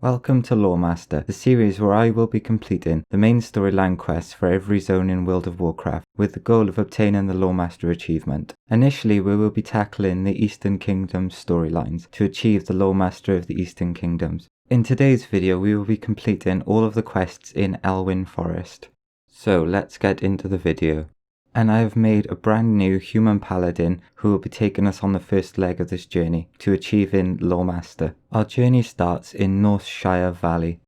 Welcome to Loremaster, the series where I will be completing the main storyline quests for every zone in World of Warcraft, with the goal of obtaining the Loremaster achievement. Initially, we will be tackling the Eastern Kingdoms storylines to achieve the Loremaster of the Eastern Kingdoms. In today's video, we will be completing all of the quests in Elwynn Forest. So let's get into the video. And I have made a brand new human paladin who will be taking us on the first leg of this journey to achieving Loremaster. Our journey starts in Northshire Valley.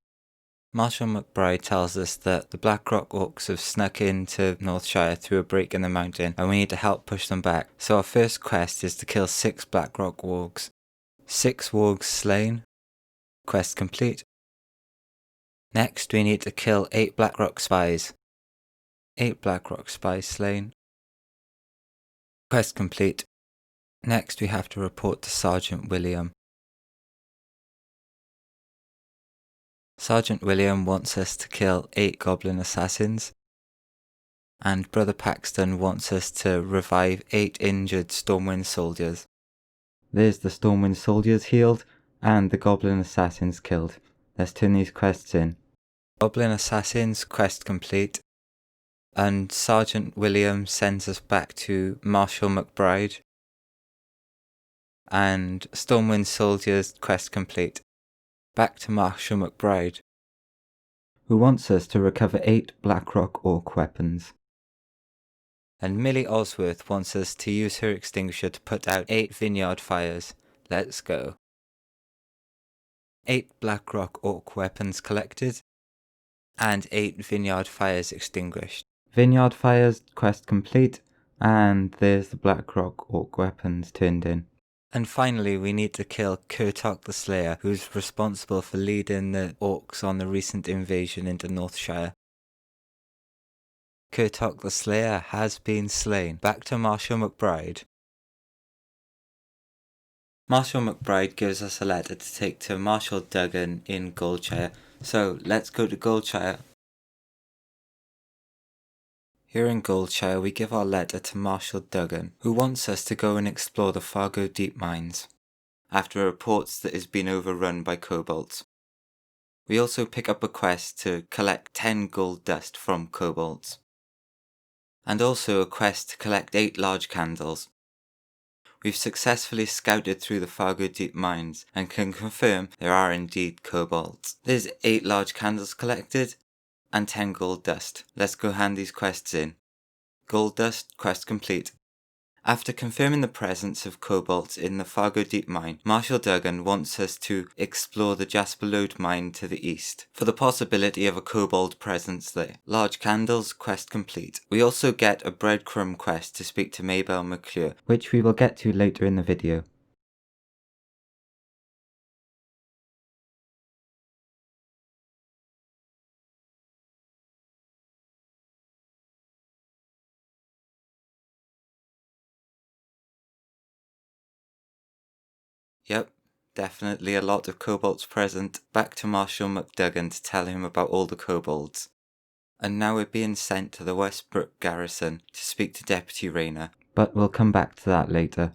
Marshal McBride tells us that the Blackrock Orcs have snuck into Northshire through a break in the mountain and we need to help push them back. So our first quest is to kill 6 Blackrock Wargs. 6 Wargs slain. Quest complete. Next we need to kill 8 Blackrock spies. 8 Blackrock spies slain. Quest complete. Next we have to report to Sergeant William. Sergeant William wants us to kill 8 Goblin assassins. And Brother Paxton wants us to revive 8 injured Stormwind soldiers. There's the Stormwind soldiers healed and the Goblin assassins killed. Let's turn these quests in. Goblin assassins quest complete. And Sergeant William sends us back to Marshal McBride. And Stormwind Soldiers quest complete. Back to Marshal McBride, who wants us to recover 8 Blackrock Orc weapons. And Millie Osworth wants us to use her extinguisher to put out 8 vineyard fires. Let's go. 8 Blackrock Orc weapons collected. And 8 vineyard fires extinguished. Vineyard Fires quest complete, and there's the Blackrock Orc weapons turned in. And finally we need to kill Kurtok the Slayer, who's responsible for leading the Orcs on the recent invasion into Northshire. Kurtok the Slayer has been slain. Back to Marshal McBride. Marshal McBride gives us a letter to take to Marshal Duggan in Goldshire, so let's go to Goldshire. Here in Goldshire we give our letter to Marshal Duggan, who wants us to go and explore the Fargo Deep Mines, after reports that it has been overrun by kobolds. We also pick up a quest to collect 10 gold dust from kobolds, and also a quest to collect 8 large candles. We've successfully scouted through the Fargo Deep Mines and can confirm there are indeed kobolds. There's 8 large candles collected, and 10 gold dust. Let's go hand these quests in. Gold dust quest complete. After confirming the presence of kobolds in the Fargo Deep Mine, Marshal Duggan wants us to explore the Jasper Lode Mine to the east, for the possibility of a kobold presence there. Large candles quest complete. We also get a breadcrumb quest to speak to Maybelle McClure, which we will get to later in the video. Yep, definitely a lot of kobolds present. Back to Marshal McDuggan to tell him about all the kobolds. And now we're being sent to the Westbrook garrison to speak to Deputy Rayner, but we'll come back to that later.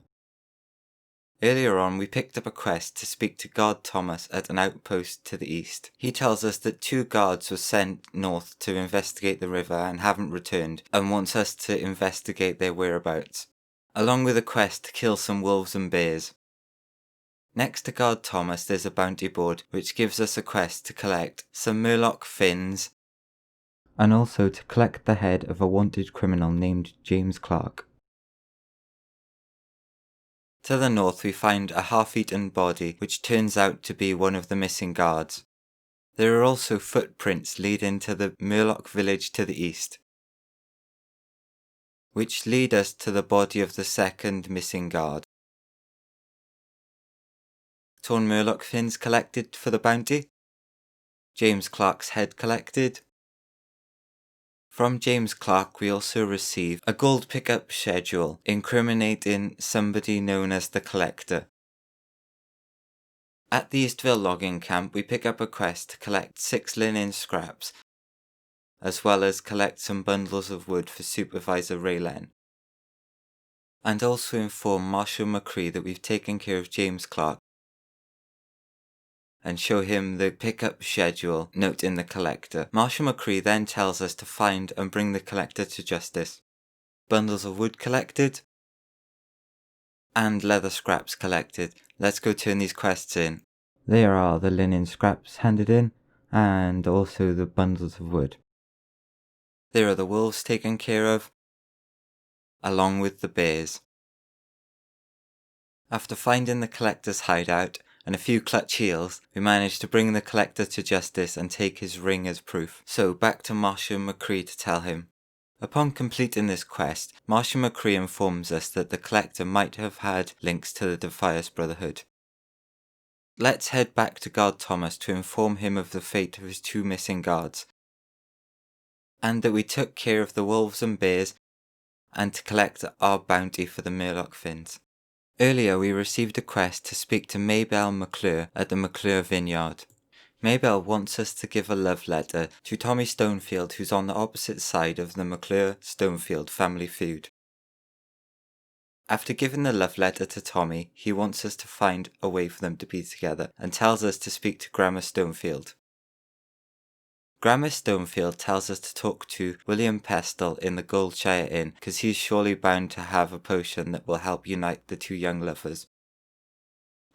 Earlier on we picked up a quest to speak to Guard Thomas at an outpost to the east. He tells us that 2 guards were sent north to investigate the river and haven't returned, and wants us to investigate their whereabouts, along with a quest to kill some wolves and bears. Next to Guard Thomas there's a bounty board which gives us a quest to collect some Murloc fins and also to collect the head of a wanted criminal named James Clark. To the north we find a half-eaten body which turns out to be one of the missing guards. There are also footprints leading to the Murloc village to the east, which lead us to the body of the second missing guard. Torn Murloc fins collected for the bounty. James Clark's head collected. From James Clark we also receive a gold pickup schedule incriminating somebody known as the Collector. At the Eastvale Logging Camp we pick up a quest to collect 6 linen scraps, as well as collect some bundles of wood for Supervisor Raylen, and also inform Marshal McCree that we've taken care of James Clark and show him the pickup schedule note in the collector. Marshal McCree then tells us to find and bring the collector to justice. Bundles of wood collected and leather scraps collected. Let's go turn these quests in. There are the linen scraps handed in and also the bundles of wood. There are the wolves taken care of, along with the bears. After finding the collector's hideout and a few clutch heels, we managed to bring the collector to justice and take his ring as proof. So back to Marshal McCree to tell him. Upon completing this quest, Marshal McCree informs us that the collector might have had links to the Defias Brotherhood. Let's head back to Guard Thomas to inform him of the fate of his 2 missing guards, and that we took care of the wolves and bears, and to collect our bounty for the Murloc fins. Earlier we received a quest to speak to Maybelle McClure at the McClure Vineyard. Maybelle wants us to give a love letter to Tommy Stonefield, who's on the opposite side of the McClure-Stonefield family feud. After giving the love letter to Tommy, he wants us to find a way for them to be together and tells us to speak to Grandma Stonefield. Grandma Stonefield tells us to talk to William Pestle in the Goldshire Inn because he's surely bound to have a potion that will help unite the 2 young lovers.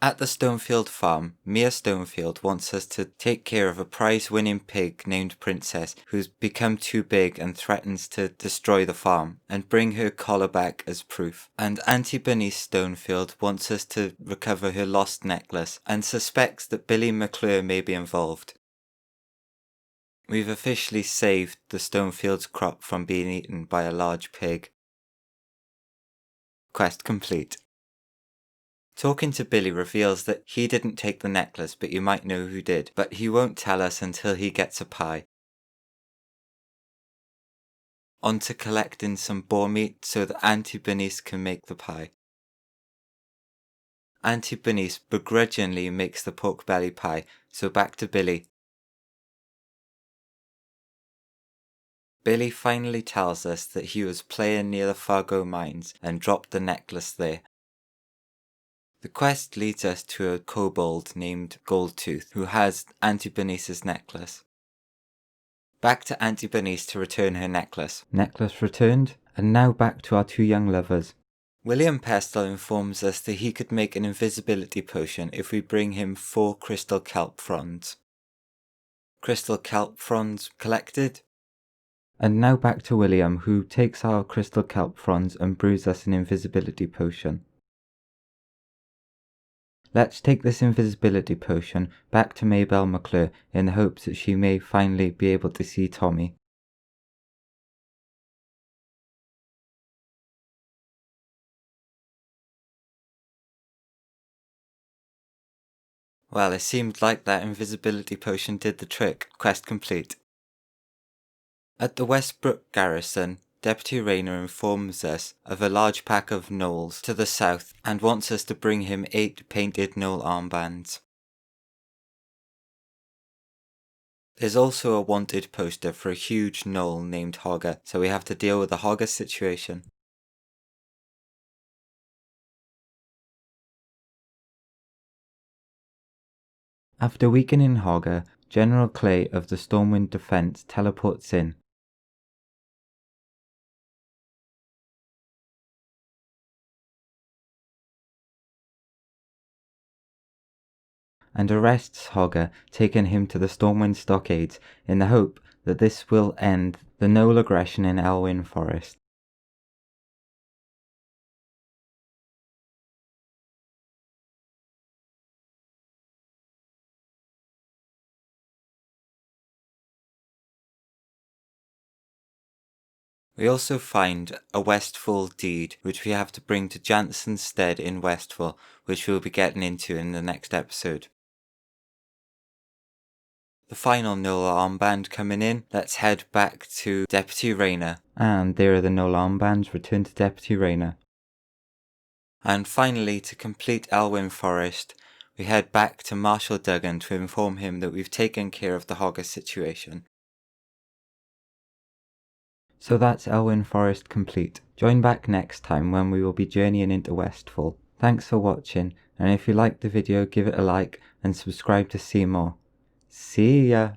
At the Stonefield farm, Mia Stonefield wants us to take care of a prize-winning pig named Princess who's become too big and threatens to destroy the farm, and bring her collar back as proof. And Auntie Bernice Stonefield wants us to recover her lost necklace and suspects that Billy McClure may be involved. We've officially saved the Stonefield's crop from being eaten by a large pig. Quest complete. Talking to Billy reveals that he didn't take the necklace, but you might know who did, but he won't tell us until he gets a pie. On to collecting some boar meat so that Auntie Bernice can make the pie. Auntie Bernice begrudgingly makes the pork belly pie, so back to Billy. Billy finally tells us that he was playing near the Fargo mines and dropped the necklace there. The quest leads us to a kobold named Goldtooth, who has Auntie Bernice's necklace. Back to Auntie Bernice to return her necklace. Necklace returned, and now back to our 2 young lovers. William Pestle informs us that he could make an invisibility potion if we bring him 4 crystal kelp fronds. Crystal kelp fronds collected. And now back to William, who takes our crystal kelp fronds and brews us an invisibility potion. Let's take this invisibility potion back to Maybelle McClure in the hopes that she may finally be able to see Tommy. Well, it seemed like that invisibility potion did the trick. Quest complete. At the Westbrook garrison, Deputy Rayner informs us of a large pack of gnolls to the south and wants us to bring him 8 painted gnoll armbands. There's also a wanted poster for a huge gnoll named Hogger, so we have to deal with the Hogger situation. After weakening Hogger, General Clay of the Stormwind Defense teleports in. And arrests Hogger, taking him to the Stormwind Stockades in the hope that this will end the gnoll aggression in Elwynn Forest. We also find a Westfall deed, which we have to bring to Jansen's stead in Westfall, which we'll be getting into in the next episode. The final gnoll armband coming in, let's head back to Deputy Rayner. And there are the gnoll armbands returned to Deputy Rayner. And finally, to complete Elwynn Forest, we head back to Marshal Duggan to inform him that we've taken care of the Hogger situation. So that's Elwynn Forest complete. Join back next time when we will be journeying into Westfall. Thanks for watching, and if you liked the video give it a like and subscribe to see more. See ya!